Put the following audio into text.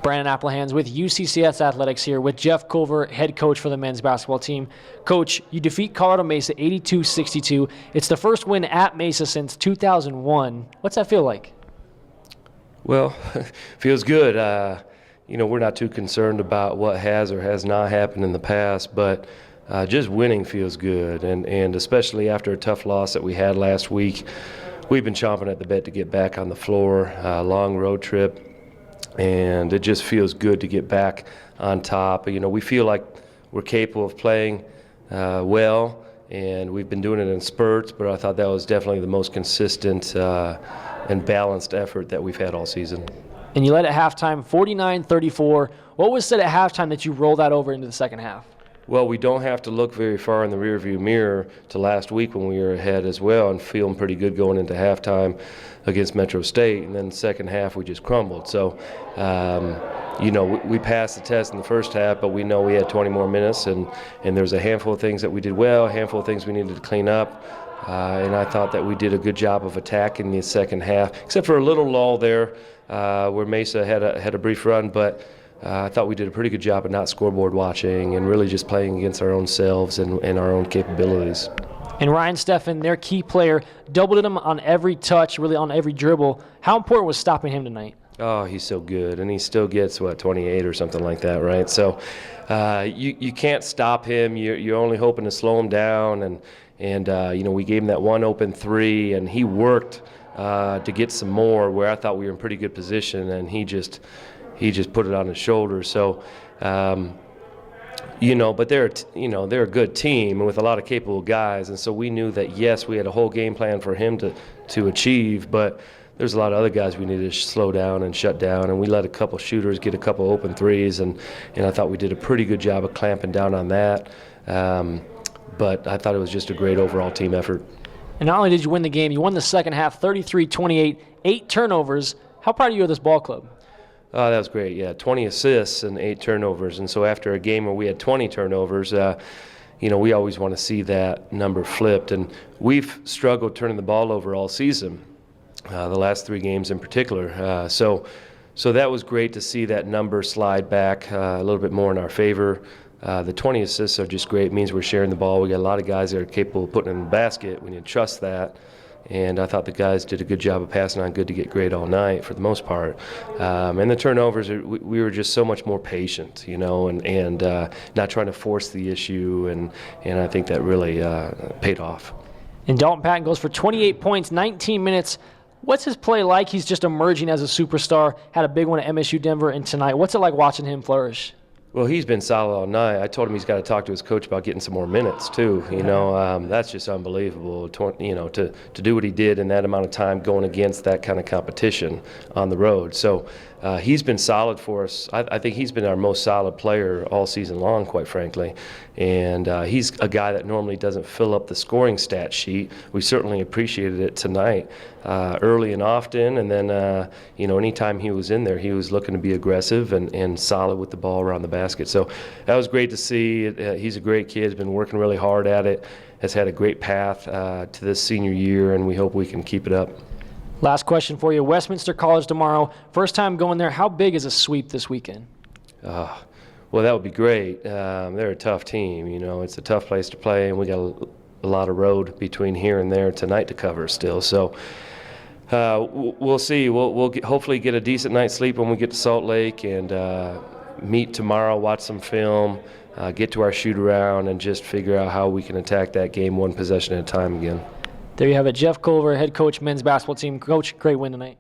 Brandon Applehans with UCCS Athletics here with Jeff Culver, head coach for the men's basketball team. Coach, you defeat Colorado Mesa 82-62. It's the first win at Mesa since 2001. What's that feel like? Well, feels good. We're not too concerned about what has or has not happened in the past, but just winning feels good, and especially after a tough loss that we had last week, we've been chomping at the bit to get back on the floor. Long road trip, and it just feels good to get back on top. We feel like we're capable of playing well, and we've been doing it in spurts, but I thought that was definitely the most consistent and balanced effort that we've had all season. And you led at halftime 49-34. What was said at halftime that you rolled that over into the second half? Well, we don't have to look very far in the rearview mirror to last week when we were ahead as well and feeling pretty good going into halftime against Metro State. And then the second half, we just crumbled. So, we passed the test in the first half, but we know we had 20 more minutes, and there's a handful of things that we did well, a handful of things we needed to clean up. And I thought that we did a good job of attacking the second half, except for a little lull there where Mesa had a brief run, but I thought we did a pretty good job of not scoreboard watching and really just playing against our own selves and our own capabilities. And Ryan Steffen, their key player, doubled him on every touch, really on every dribble. How important was stopping him tonight? Oh, he's so good, and he still gets, 28 or something like that, right? So you can't stop him. You're only hoping to slow him down, and we gave him that one open three, and he worked to get some more where I thought we were in pretty good position, and he just put it on his shoulders. So, but they're a good team with a lot of capable guys, and so we knew that yes, we had a whole game plan for him to achieve, but there's a lot of other guys we needed to slow down and shut down, and we let a couple shooters get a couple open threes, and I thought we did a pretty good job of clamping down on that. But I thought it was just a great overall team effort. And not only did you win the game, you won the second half 33-28, 8 turnovers. How proud are you of this ball club? Oh, that was great, yeah. 20 assists and 8 turnovers. And so after a game where we had 20 turnovers, we always want to see that number flipped. And we've struggled turning the ball over all season, the last 3 games in particular. So that was great to see that number slide back a little bit more in our favor. The 20 assists are just great. It means we're sharing the ball. We got a lot of guys that are capable of putting it in the basket. We need to trust that. And I thought the guys did a good job of passing on good to get great all night for the most part. And the turnovers, we were just so much more patient, and not trying to force the issue. And I think that really paid off. And Dalton Patton goes for 28 points, 19 minutes. What's his play like? He's just emerging as a superstar. Had a big one at MSU Denver, and tonight. What's it like watching him flourish? Well, he's been solid all night. I told him he's got to talk to his coach about getting some more minutes too. That's just unbelievable. To do what he did in that amount of time going against that kind of competition on the road. So he's been solid for us. I think he's been our most solid player all season long, quite frankly. And he's a guy that normally doesn't fill up the scoring stat sheet. We certainly appreciated it tonight, early and often. And then, anytime he was in there, he was looking to be aggressive and solid with the ball around the basket. So that was great to see. He's a great kid. He's been working really hard at it. Has had a great path to this senior year, and we hope we can keep it up. Last question for you. Westminster College tomorrow. First time going there. How big is a sweep this weekend? Well, that would be great. They're a tough team. It's a tough place to play, and we got a lot of road between here and there tonight to cover still. So we'll see. We'll hopefully get a decent night's sleep when we get to Salt Lake and meet tomorrow, watch some film, get to our shoot-around, and just figure out how we can attack that game one possession at a time again. There you have it. Jeff Culver, head coach, men's basketball team. Coach, great win tonight.